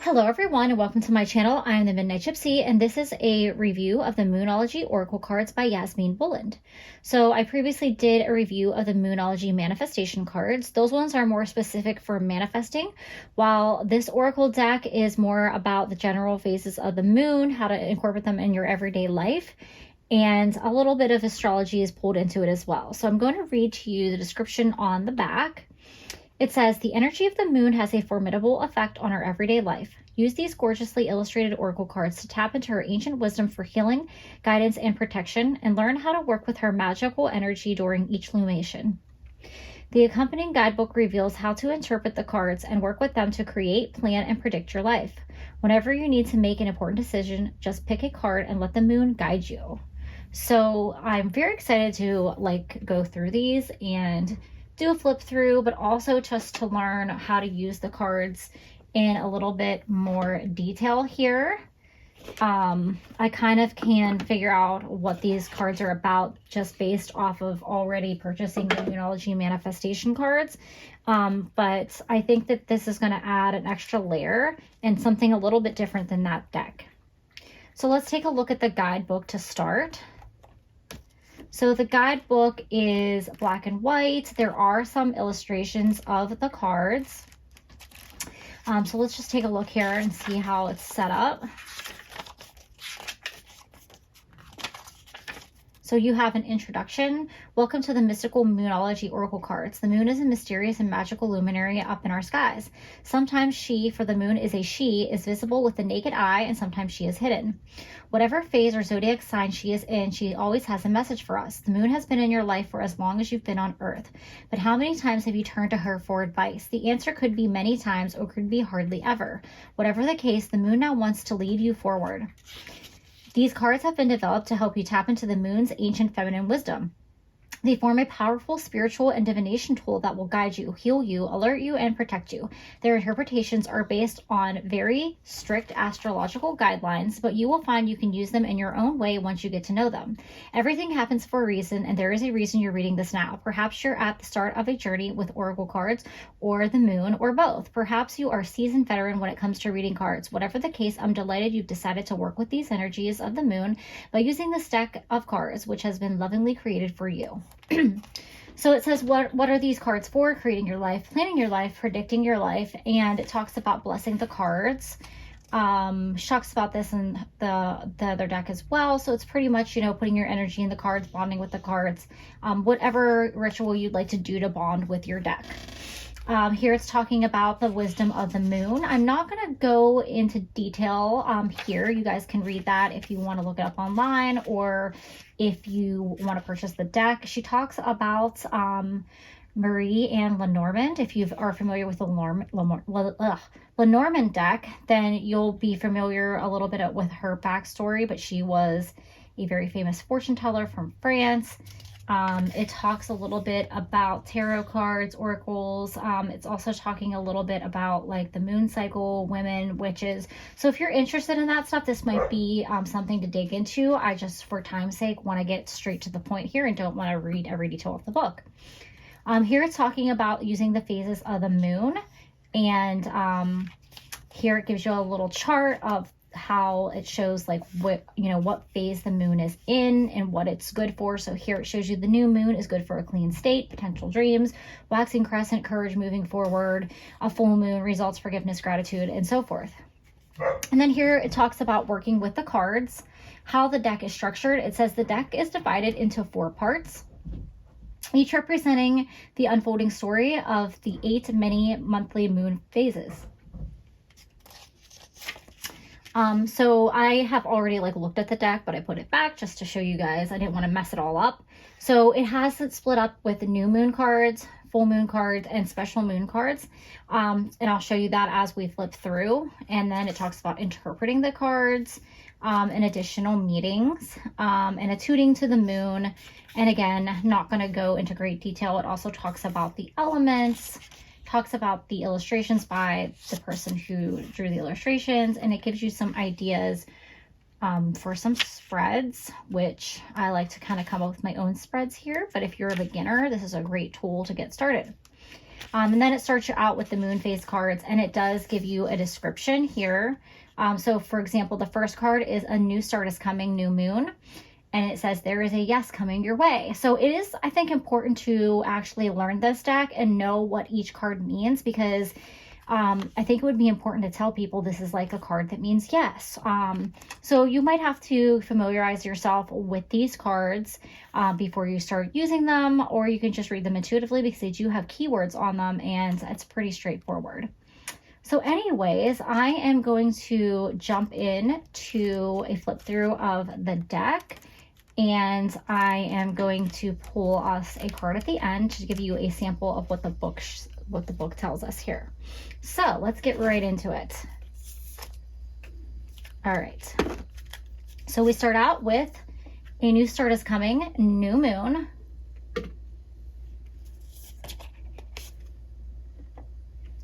Hello everyone and welcome to my channel. I am the Midnight Gypsy and this is a review of the Moonology Oracle cards by Yasmin Bulland. So I previously did a review of the Moonology manifestation cards. Those ones are more specific for manifesting, while this Oracle deck is more about the general phases of the moon, how to incorporate them in your everyday life, and a little bit of astrology is pulled into it as well. So I'm going to read to you the description on the back. It says, the energy of the moon has a formidable effect on our everyday life. Use these gorgeously illustrated oracle cards to tap into her ancient wisdom for healing, guidance, and protection, and learn how to work with her magical energy during each lumation. The accompanying guidebook reveals how to interpret the cards and work with them to create, plan, and predict your life. Whenever you need to make an important decision, just pick a card and let the moon guide you. So I'm very excited to go through these and do a flip through, but also just to learn how to use the cards in a little bit more detail here. I kind of can figure out what these cards are about just based off of already purchasing the Moonology manifestation cards. But I think that this is going to add an extra layer and something a little bit different than that deck. So let's take a look at the guidebook to start. So the guidebook is black and white. There are some illustrations of the cards. So let's just take a look here and see how it's set up. So you have an introduction. Welcome to the mystical Moonology Oracle cards. The moon is a mysterious and magical luminary up in our skies. Sometimes she, for the moon is a she, is visible with the naked eye, and sometimes she is hidden. Whatever phase or zodiac sign she is in, she always has a message for us. The moon has been in your life for as long as you've been on Earth. But how many times have you turned to her for advice? The answer could be many times or could be hardly ever. Whatever the case, the moon now wants to lead you forward. These cards have been developed to help you tap into the moon's ancient feminine wisdom. They form a powerful spiritual and divination tool that will guide you, heal you, alert you, and protect you. Their interpretations are based on very strict astrological guidelines, but you will find you can use them in your own way once you get to know them. Everything happens for a reason, and there is a reason you're reading this now. Perhaps you're at the start of a journey with oracle cards, or the moon, or both. Perhaps you are a seasoned veteran when it comes to reading cards. Whatever the case, I'm delighted you've decided to work with these energies of the moon by using this deck of cards, which has been lovingly created for you. So it says, what are these cards for? Creating your life, planning your life, predicting your life, and it talks about blessing the cards. She talks about this in the other deck as well. So it's pretty much, putting your energy in the cards, bonding with the cards, whatever ritual you'd like to do to bond with your deck. Here it's talking about the wisdom of the moon. I'm not going to go into detail here. You guys can read that if you want to look it up online or if you want to purchase the deck. She talks about Marie and Lenormand. If you are familiar with the Lenormand deck, then you'll be familiar a little bit with her backstory, but she was a very famous fortune teller from France. It talks a little bit about tarot cards, oracles. It's also talking a little bit about like the moon cycle, women, witches. So if you're interested in that stuff, this might be something to dig into. I just, for time's sake, want to get straight to the point here and don't want to read every detail of the book. Here it's talking about using the phases of the moon. And here it gives you a little chart of how it shows like what phase the moon is in and what it's good for. So here it shows you the new moon is good for a clean state, potential dreams, waxing crescent, courage, moving forward, a full moon, results, forgiveness, gratitude, and so forth. And then here it talks about working with the cards, how the deck is structured. It says the deck is divided into 4 parts, each representing the unfolding story of the 8 many monthly moon phases. So I have already looked at the deck, but I put it back just to show you guys. I didn't want to mess it all up. So it has it split up with new moon cards, full moon cards, and special moon cards. And I'll show you that as we flip through. And then it talks about interpreting the cards, and additional meetings, and attuning to the moon. And again, not going to go into great detail. It also talks about the elements, talks about the illustrations by the person who drew the illustrations, and it gives you some ideas for some spreads, which I like to kind of come up with my own spreads here. But if you're a beginner, this is a great tool to get started. And then it starts you out with the moon phase cards, and it does give you a description here. So for example, the first card is a new start is coming, new moon. And it says there is a yes coming your way. So it is, I think, important to actually learn this deck and know what each card means, because I think it would be important to tell people this is like a card that means yes. So you might have to familiarize yourself with these cards before you start using them, or you can just read them intuitively because they do have keywords on them and it's pretty straightforward. So anyways, I am going to jump in to a flip through of the deck, and I am going to pull us a card at the end to give you a sample of what the book tells us here. So let's get right into it. All right. So we start out with a new start is coming, new moon.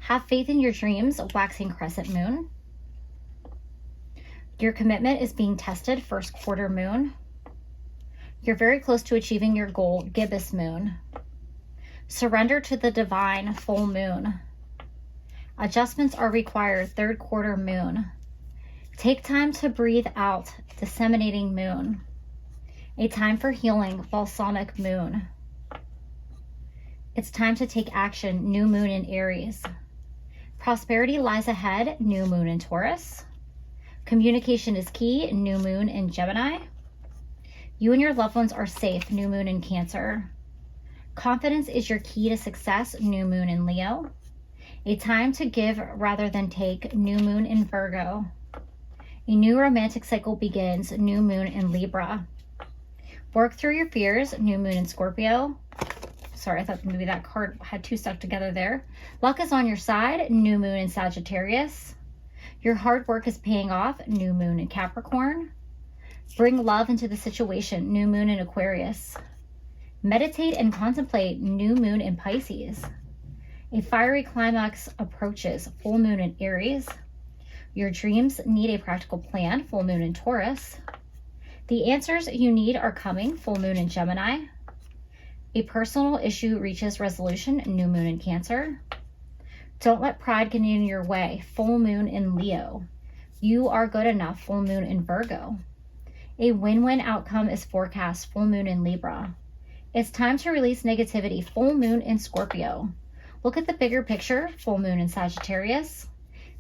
Have faith in your dreams, waxing crescent moon. Your commitment is being tested, first quarter moon. You're very close to achieving your goal, gibbous moon. Surrender to the divine, full moon. Adjustments are required, third quarter moon. Take time to breathe out, disseminating moon. A time for healing, balsamic moon. It's time to take action, new moon in Aries. Prosperity lies ahead, new moon in Taurus. Communication is key, new moon in Gemini. You and your loved ones are safe, new moon in Cancer. Confidence is your key to success, new moon in Leo. A time to give rather than take, new moon in Virgo. A new romantic cycle begins, new moon in Libra. Work through your fears, new moon in Scorpio. Sorry, I thought maybe that card had two stuck together there. Luck is on your side, new moon in Sagittarius. Your hard work is paying off, new moon in Capricorn. Bring love into the situation, new moon in Aquarius. Meditate and contemplate, new moon in Pisces. A fiery climax approaches, full moon in Aries. Your dreams need a practical plan, full moon in Taurus. The answers you need are coming, full moon in Gemini. A personal issue reaches resolution, new moon in Cancer. Don't let pride get in your way, full moon in Leo. You are good enough, full moon in Virgo. A win-win outcome is forecast, full moon in Libra. It's time to release negativity, full moon in Scorpio. Look at the bigger picture, full moon in Sagittarius.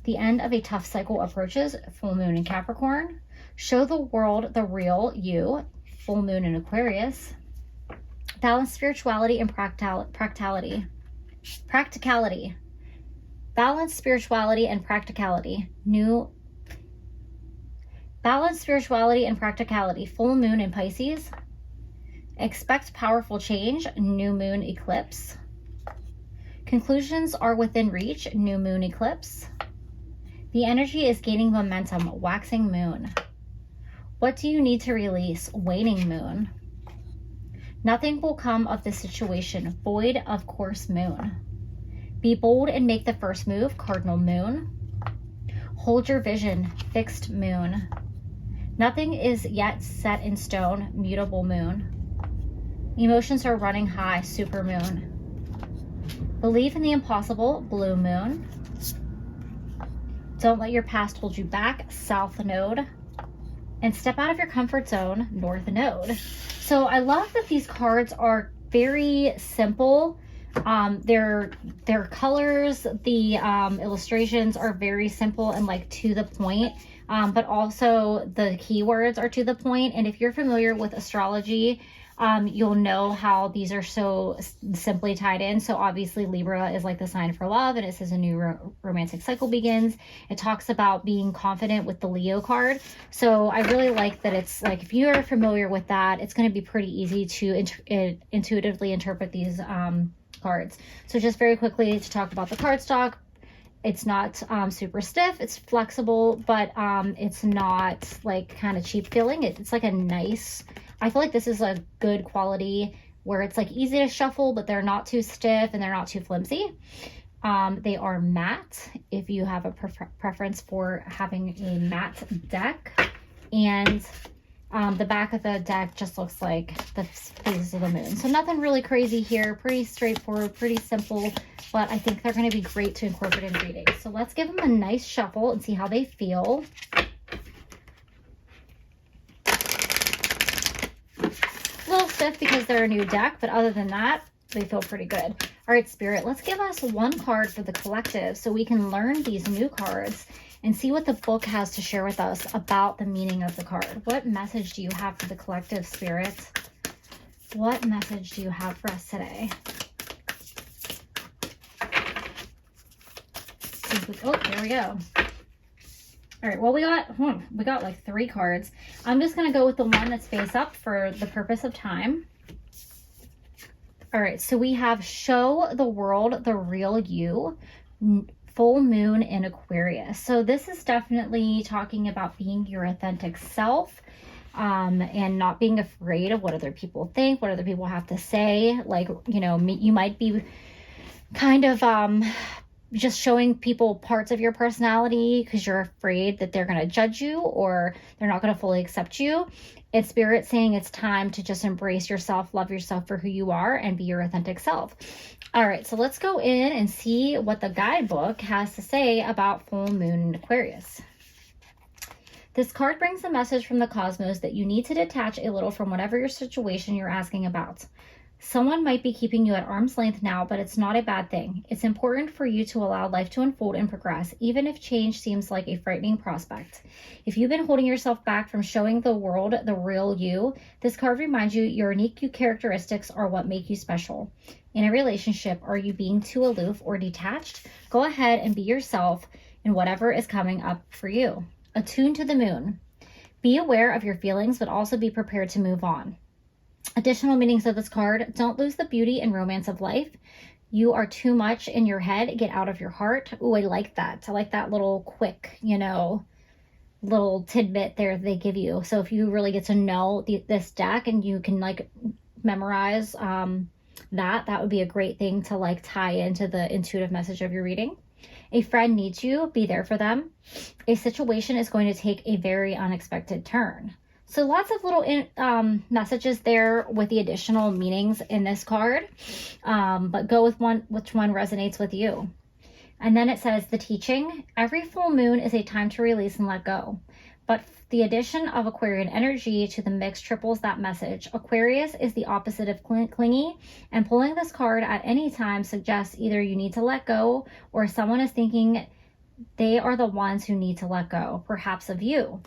The end of a tough cycle approaches, full moon in Capricorn. Show the world the real you, full moon in Aquarius. Balance spirituality and practicality. Balance spirituality and practicality. Balance spirituality and practicality. Full moon in Pisces. Expect powerful change. New moon eclipse. Conclusions are within reach. New moon eclipse. The energy is gaining momentum. Waxing moon. What do you need to release? Waning moon. Nothing will come of this situation. Void of course moon. Be bold and make the first move. Cardinal moon. Hold your vision. Fixed moon. Nothing is yet set in stone. Mutable moon. Emotions are running high. Super moon. Believe in the impossible. Blue moon. Don't let your past hold you back. South node. And step out of your comfort zone. North node. So I love that these cards are very simple. Their colors, the illustrations are very simple and like to the point, but also the keywords are to the point. And if you're familiar with astrology, you'll know how these are so simply tied in. So obviously Libra is like the sign for love, and it says a new romantic cycle begins. It talks about being confident with the Leo card. So I really like that it's like, if you are familiar with that, it's going to be pretty easy to intuitively interpret these cards. So just very quickly to talk about the cardstock, it's not super stiff, it's flexible, but it's not like kind of cheap feeling. It's like a nice, I feel like this is a good quality where it's like easy to shuffle, but they're not too stiff and they're not too flimsy. They are matte if you have a preference for having a matte deck. And The back of the deck just looks like the phases of the moon. So nothing really crazy here. Pretty straightforward, pretty simple, but I think they're going to be great to incorporate in readings. So let's give them a nice shuffle and see how they feel. A little stiff because they're a new deck, but other than that, they feel pretty good. All right, Spirit, let's give us one card for the collective so we can learn these new cards and see what the book has to share with us about the meaning of the card. What message do you have for the collective, Spirit? What message do you have for us today? Oh, there we go. All right, well, we got like 3 cards. I'm just going to go with the one that's face up for the purpose of time. All right, so we have Show the World the Real You, full moon in Aquarius. So this is definitely talking about being your authentic self, and not being afraid of what other people think, what other people have to say. Like, you know, you might be kind of just showing people parts of your personality because you're afraid that they're going to judge you or they're not going to fully accept you. It's Spirit saying it's time to just embrace yourself, love yourself for who you are, and be your authentic self. All right, so let's go in and see what the guidebook has to say about full moon in Aquarius. This card brings a message from the cosmos that you need to detach a little from whatever your situation you're asking about. Someone might be keeping you at arm's length now, but it's not a bad thing. It's important for you to allow life to unfold and progress, even if change seems like a frightening prospect. If you've been holding yourself back from showing the world the real you, this card reminds you your unique characteristics are what make you special. In a relationship, are you being too aloof or detached? Go ahead and be yourself in whatever is coming up for you. Attune to the moon. Be aware of your feelings, but also be prepared to move on. Additional meanings of this card: don't lose the beauty and romance of life. You are too much in your head. Get out of your heart. Oh, I like that. I like that little quick, you know, little tidbit there they give you. So if you really get to know this deck and you can like memorize that would be a great thing to like tie into the intuitive message of your reading. A friend needs you. Be there for them. A situation is going to take a very unexpected turn. So lots of little messages there with the additional meanings in this card, but go with which one resonates with you. And then it says the teaching: every full moon is a time to release and let go. But the addition of Aquarian energy to the mix triples that message. Aquarius is the opposite of clingy, and pulling this card at any time suggests either you need to let go or someone is thinking they are the ones who need to let go, perhaps of you.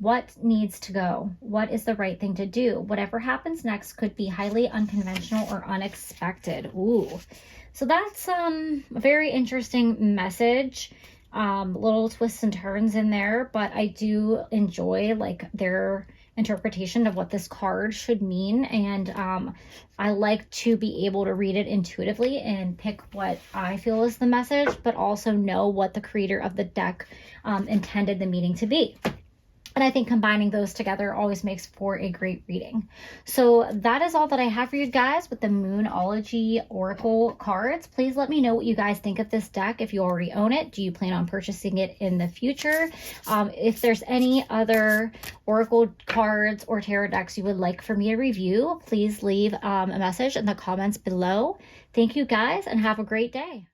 What needs to go? What is the right thing to do? Whatever happens next could be highly unconventional or unexpected. Ooh. So that's a very interesting message. Little twists and turns in there, but I do enjoy like their interpretation of what this card should mean, and I like to be able to read it intuitively and pick what I feel is the message, but also know what the creator of the deck intended the meaning to be. And I think combining those together always makes for a great reading. So that is all that I have for you guys with the Moonology Oracle cards. Please let me know what you guys think of this deck. If you already own it, do you plan on purchasing it in the future? If there's any other Oracle cards or tarot decks you would like for me to review, please leave a message in the comments below. Thank you guys and have a great day.